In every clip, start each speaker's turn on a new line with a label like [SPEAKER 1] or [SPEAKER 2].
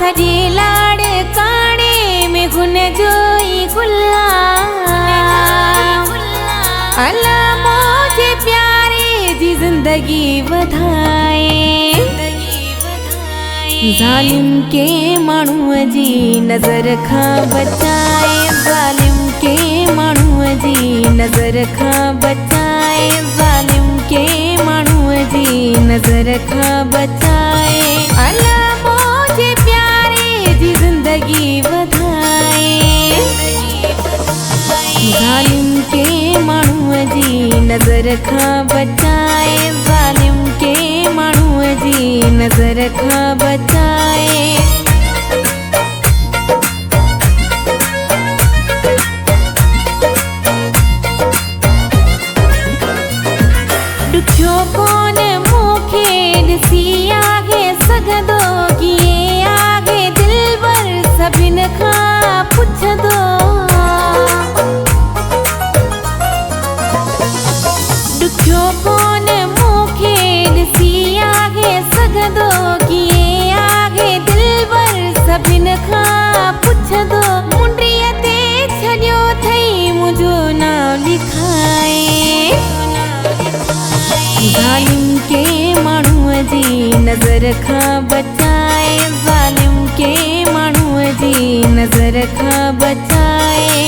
[SPEAKER 1] सजे लाड़ काने में गुन जोई गुल्ला अल्लाह मुझे प्यारे जी जिंदगी वधाए जालिम के माण्हू जी नज़र खां बचाए जालिम के माण्हू जी नज़र खां बचाए जालिम के माण्हू जी नज़र खां बचाए अल्लाह मुझे प्यारे जी जिंदगी वधाए जालिम के माण्हू जी नज़र खां बचाए जालिम के माण्हू जी नज़र खां बचाए दुखियो कोन मूंखे ॾिसी आहे सघंदो कीअं आहे दिलबर सभिनि खां पुछंदो दुखियो कोन मूंखे ॾिसी आहे सघंदो कीअं आहे दिलबर सभिनि खां पुछंदो मुंडीअ ते छॾियो अथई मुंहिंजो नाम लिखाए जालिम के माण्हू जी नज़र खां बचाए जालिम के माण्हू जी नज़र खां बचाए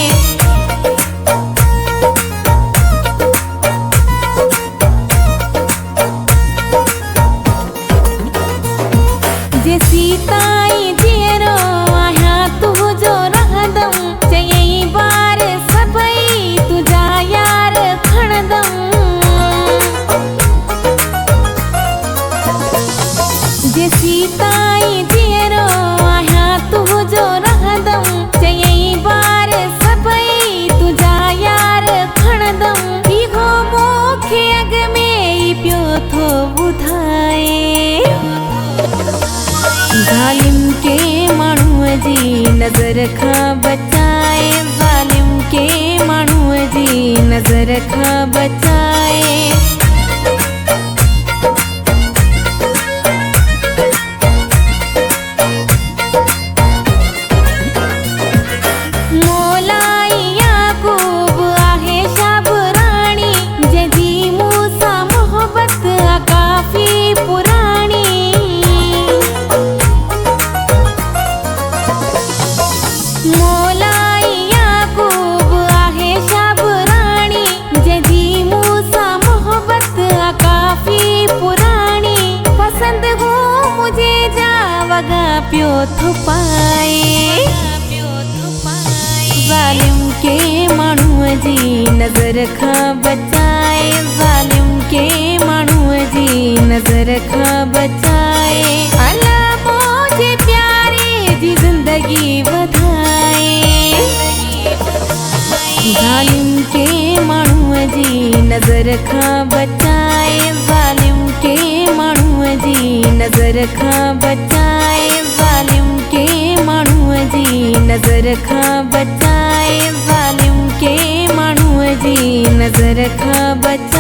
[SPEAKER 1] जेसी ताईं जीअरो आहियां तुंहिंजो रहंदमि चयई बार सभई तुंहिंजा यार खणंदमि जेसी ताईं जीअरो आहियां तुंहिंजो रहंदमि चयई बार सभई तुंहिंजा यार खणंदमि इहो मूंखे अॻ में ई पियो थो ॿुधाए जालिम के माण्हू जी नज़र खां बचाए जालिम के माण्हू जी नज़र खां बचाए मोलाई याकूब आहे शाबराणी जंहिंजी मूंसां मोहबत आहे काफ़ी पुराणी मोलाई याकूब आहे शाबराणी जंहिंजी मूंसां मोहबत आहे काफ़ी पुराणी पसंदि हू मुझे जा वॻा पियो थो पाए जालिम के माण्हू जी नज़र खां बचाए जालिम के माण्हू जी नज़र खां बचाए अल्लाह मुझे प्यारे जी जिंदगी वधाए जालिम के माण्हू जी नज़र खां बचाए जालिम के माण्हू जी नज़र खां बचाए जालिम के माण्हू जी नज़र खां बचाए जालिम के माण्हू जी नज़र खां बचाए